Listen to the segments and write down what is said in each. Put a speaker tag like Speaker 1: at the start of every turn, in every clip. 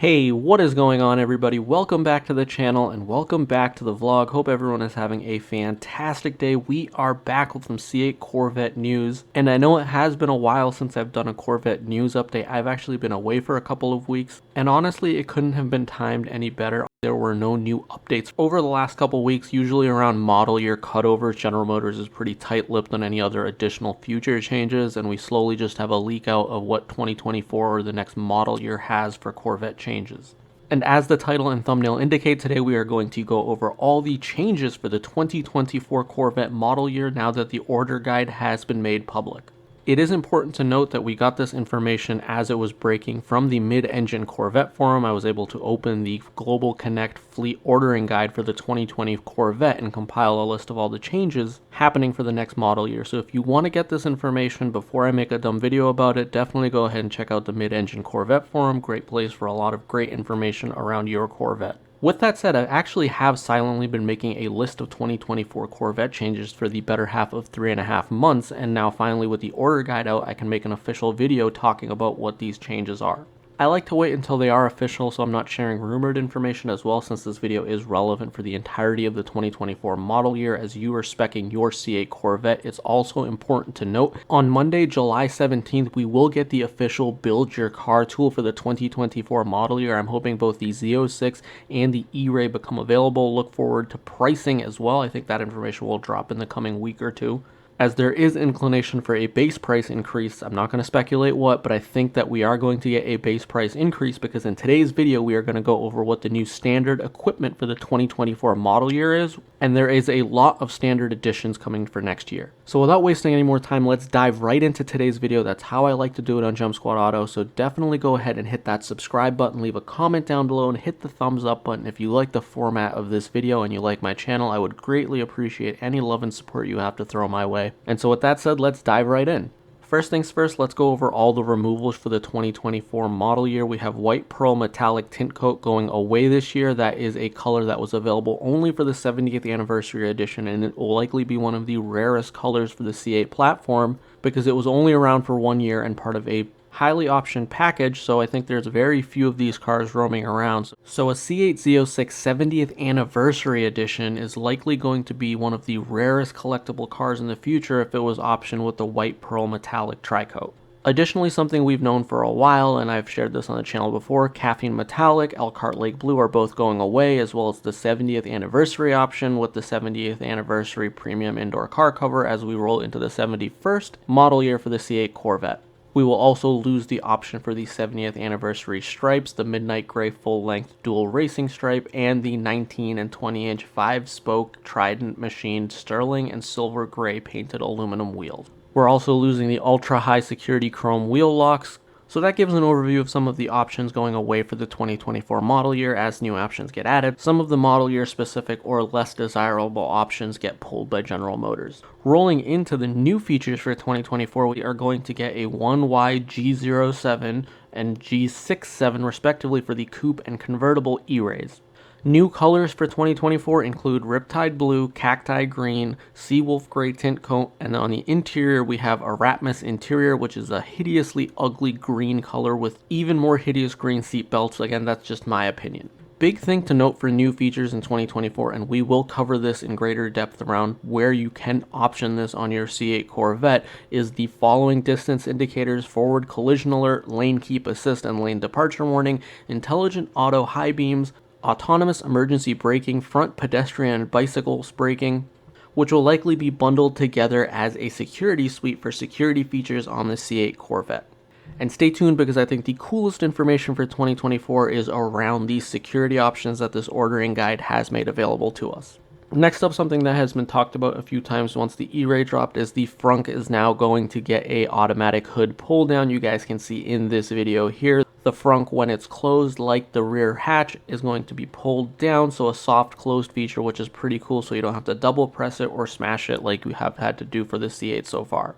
Speaker 1: Hey, what is going on everybody? Welcome back to the channel and welcome back to the vlog. Hope everyone is having a fantastic day. We are back with some C8 Corvette news, and I know it has been a while since I've done a Corvette news update. I've actually been away for a couple of weeks, and honestly it couldn't have been timed any better. There were no new updates over the last couple weeks. Usually around model year cutovers, General Motors is pretty tight-lipped on any other additional future changes, and we slowly just have a leak out of what 2024 or the next model year has for Corvette changes. And as the title and thumbnail indicate, today we are going to go over all the changes for the 2024 Corvette model year now that the order guide has been made public. It is important to note that we got this information as it was breaking from the mid-engine Corvette forum. I was able to open the Global Connect fleet ordering guide for the 2020 Corvette and compile a list of all the changes happening for the next model year. So if you want to get this information before I make a dumb video about it, definitely go ahead and check out the mid-engine Corvette forum. Great place for a lot of great information around your Corvette. With that said, I actually have silently been making a list of 2024 Corvette changes for the better half of 3.5 months, and now finally with the order guide out, I can make an official video talking about what these changes are. I like to wait until they are official, so I'm not sharing rumored information as well, since this video is relevant for the entirety of the 2024 model year. As you are speccing your C8 Corvette, it's also important to note, on Monday, July 17th, we will get the official Build Your Car tool for the 2024 model year. I'm hoping both the Z06 and the E-Ray become available. Look forward to pricing as well. I think that information will drop in the coming week or two, as there is inclination for a base price increase. I'm not going to speculate what, but I think that we are going to get a base price increase, because in today's video we are going to go over what the new standard equipment for the 2024 model year is, and there is a lot of standard additions coming for next year. So without wasting any more time, let's dive right into today's video. That's how I like to do it on Jump Squad Auto, so definitely go ahead and hit that subscribe button, leave a comment down below, and hit the thumbs up button if you like the format of this video and you like my channel. I would greatly appreciate any love and support you have to throw my way. And so with that said, let's dive right in. First things first, let's go over all the removals for the 2024 model year. We have white pearl metallic tint coat going away this year. That is a color that was available only for the 70th anniversary edition, and it will likely be one of the rarest colors for the C8 platform because it was only around for 1 year and part of a highly optioned package, so I think there's very few of these cars roaming around. So a C8 Z06 70th anniversary edition is likely going to be one of the rarest collectible cars in the future if it was optioned with the white pearl metallic tri-coat. Additionally, something we've known for a while, and I've shared this on the channel before, caffeine metallic, Elkhart Lake blue are both going away, as well as the 70th anniversary option with the 70th anniversary premium indoor car cover as we roll into the 71st model year for the C8 Corvette. We will also lose the option for the 70th anniversary stripes, the midnight gray full-length dual racing stripe, and the 19 and 20-inch 5-spoke Trident machined sterling and silver gray painted aluminum wheels. We're also losing the ultra-high security chrome wheel locks. So that gives an overview of some of the options going away for the 2024 model year as new options get added. Some of the model year specific or less desirable options get pulled by General Motors. Rolling into the new features for 2024, we are going to get a 1Y G07 and G67 respectively for the coupe and convertible E-Rays. New colors for 2024 include Riptide Blue, Cacti Green, Seawolf Gray tint coat, and on the interior we have Erasmus interior, which is a hideously ugly green color with even more hideous green seat belts. Again, that's just my opinion. Big thing to note for new features in 2024, and we will cover this in greater depth around where you can option this on your C8 Corvette, is the following distance indicators: forward collision alert, lane keep assist and lane departure warning, intelligent auto high beams, autonomous emergency braking, front pedestrian and bicycles braking, which will likely be bundled together as a security suite for security features on the C8 Corvette. And stay tuned, because I think the coolest information for 2024 is around these security options that this ordering guide has made available to us. Next up, something that has been talked about a few times once the E-Ray dropped, is the frunk is now going to get a automatic hood pull down. You guys can see in this video here, the frunk, when it's closed like the rear hatch, is going to be pulled down, so a soft closed feature, which is pretty cool, so you don't have to double press it or smash it like we have had to do for the C8 so far.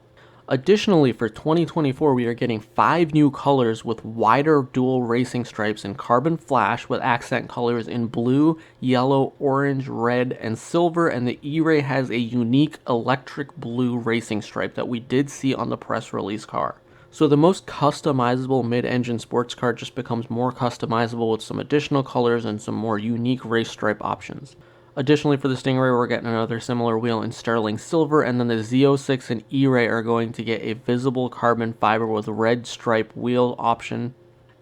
Speaker 1: Additionally, for 2024, we are getting 5 new colors with wider dual racing stripes in carbon flash with accent colors in blue, yellow, orange, red, and silver, and the E-Ray has a unique electric blue racing stripe that we did see on the press release car. So the most customizable mid-engine sports car just becomes more customizable with some additional colors and some more unique race stripe options. Additionally, for the Stingray, we're getting another similar wheel in sterling silver, and then the Z06 and E-Ray are going to get a visible carbon fiber with red stripe wheel option.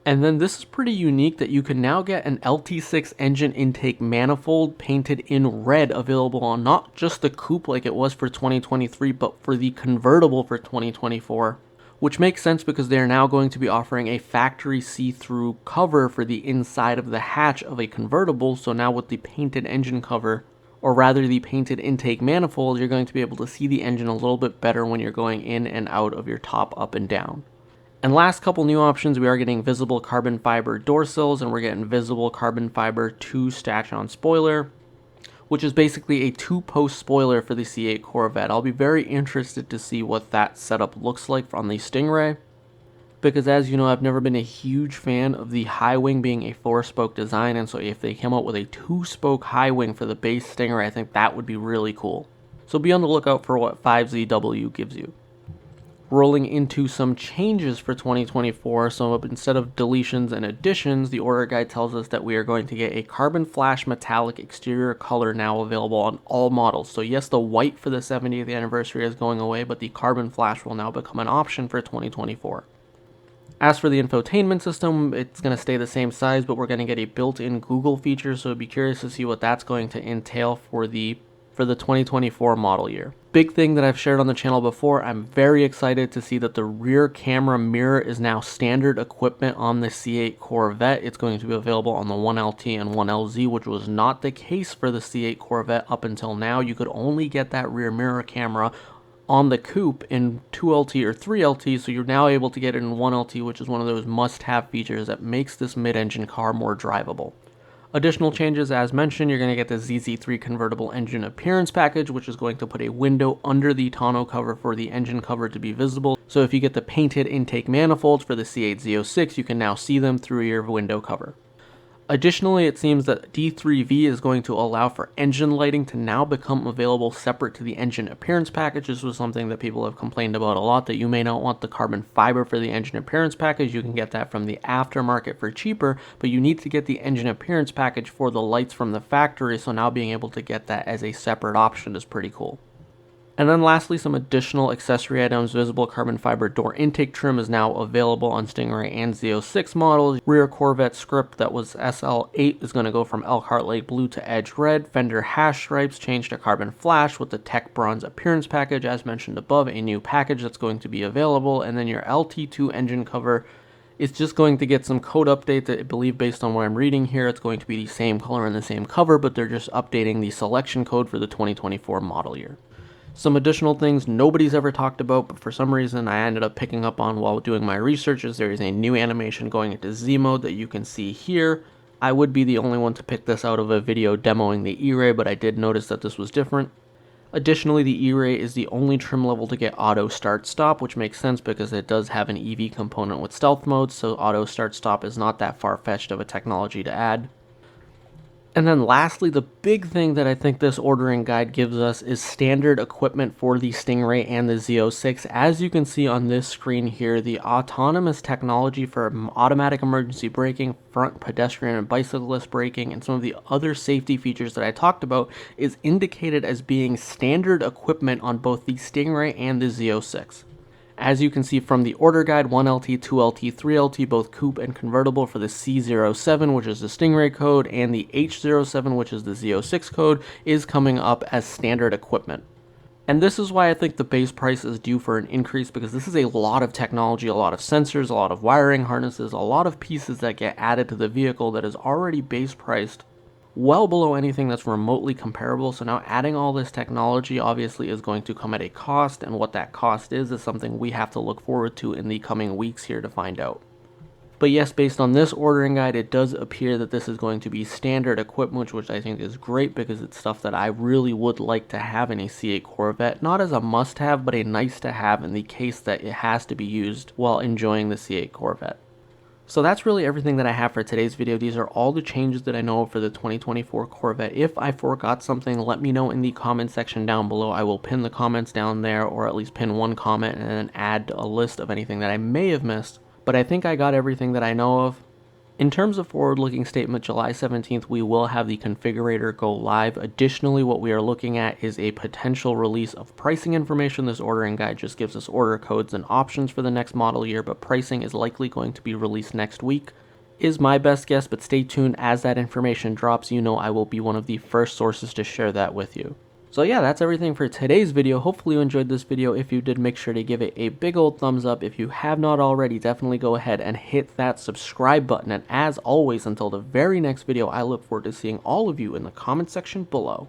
Speaker 1: And then this is pretty unique that you can now get an LT6 engine intake manifold painted in red available on not just the coupe like it was for 2023, but for the convertible for 2024. Which makes sense because they are now going to be offering a factory see-through cover for the inside of the hatch of a convertible. So now with the painted engine cover, or rather the painted intake manifold, you're going to be able to see the engine a little bit better when you're going in and out of your top up and down. And last couple new options, we are getting visible carbon fiber door sills, and we're getting visible carbon fiber 2 statch-on spoiler, which is basically a 2-post spoiler for the C8 Corvette. I'll be very interested to see what that setup looks like on the Stingray, because as you know, I've never been a huge fan of the high wing being a 4-spoke design, and so if they came out with a 2-spoke high wing for the base Stingray, I think that would be really cool. So be on the lookout for what 5ZW gives you. Rolling into some changes for 2024, so instead of deletions and additions, the order guide tells us that we are going to get a carbon flash metallic exterior color now available on all models. So yes, the white for the 70th anniversary is going away, but the carbon flash will now become an option for 2024. As for the infotainment system, it's going to stay the same size, but we're going to get a built-in Google feature, so I'd be curious to see what that's going to entail for the 2024 model year. Big thing that I've shared on the channel before, I'm very excited to see that the rear camera mirror is now standard equipment on the C8 Corvette. It's going to be available on the 1LT and 1LZ, which was not the case for the C8 Corvette up until now. You could only get that rear mirror camera on the coupe in 2LT or 3LT, so you're now able to get it in 1LT, which is one of those must-have features that makes this mid-engine car more drivable. Additional changes, as mentioned, you're going to get the ZZ3 convertible engine appearance package, which is going to put a window under the tonneau cover for the engine cover to be visible. So if you get the painted intake manifolds for the C8 Z06, you can now see them through your window cover. Additionally, it seems that D3V is going to allow for engine lighting to now become available separate to the engine appearance package. This was something that people have complained about a lot, that you may not want the carbon fiber for the engine appearance package. You can get that from the aftermarket for cheaper, but you need to get the engine appearance package for the lights from the factory, so now being able to get that as a separate option is pretty cool. And then lastly, some additional accessory items. Visible carbon fiber door intake trim is now available on Stingray and Z06 models. Rear Corvette script that was SL8 is going to go from Elkhart Lake Blue to Edge Red. Fender hash stripes changed to carbon flash with the Tech Bronze appearance package, as mentioned above, a new package that's going to be available. And then your LT2 engine cover is just going to get some code updates. I believe, based on what I'm reading here, it's going to be the same color and the same cover, but they're just updating the selection code for the 2024 model year. Some additional things nobody's ever talked about, but for some reason I ended up picking up on while doing my research, is there is a new animation going into Z mode that you can see here. I would be the only one to pick this out of a video demoing the E-Ray, but I did notice that this was different. Additionally, the E-Ray is the only trim level to get auto start stop, which makes sense because it does have an EV component with stealth mode, so auto start stop is not that far-fetched of a technology to add. And then lastly, the big thing that I think this ordering guide gives us is standard equipment for the Stingray and the Z06. As you can see on this screen here, the autonomous technology for automatic emergency braking, front pedestrian and bicyclist braking, and some of the other safety features that I talked about is indicated as being standard equipment on both the Stingray and the Z06. As you can see from the order guide, 1LT, 2LT, 3LT, both coupe and convertible for the C07, which is the Stingray code, and the H07, which is the Z06 code, is coming up as standard equipment. And this is why I think the base price is due for an increase, because this is a lot of technology, a lot of sensors, a lot of wiring harnesses, a lot of pieces that get added to the vehicle that is already base priced well below anything that's remotely comparable. So now adding all this technology obviously is going to come at a cost, and what that cost is something we have to look forward to in the coming weeks here to find out. But yes, based on this ordering guide, it does appear that this is going to be standard equipment, which I think is great because it's stuff that I really would like to have in a C8 Corvette. Not as a must-have, but a nice-to-have in the case that it has to be used while enjoying the C8 Corvette. So that's really everything that I have for today's video. These are all the changes that I know of for the 2024 Corvette. If I forgot something, let me know in the comment section down below. I will pin the comments down there, or at least pin one comment and then add a list of anything that I may have missed. But I think I got everything that I know of. In terms of forward-looking statement, July 17th, we will have the configurator go live. Additionally, what we are looking at is a potential release of pricing information. This ordering guide just gives us order codes and options for the next model year, but pricing is likely going to be released next week, is my best guess, but stay tuned. As that information drops, you know I will be one of the first sources to share that with you. So yeah, that's everything for today's video. Hopefully you enjoyed this video. If you did, make sure to give it a big old thumbs up. If you have not already, definitely go ahead and hit that subscribe button. And as always, until the very next video, I look forward to seeing all of you in the comment section below.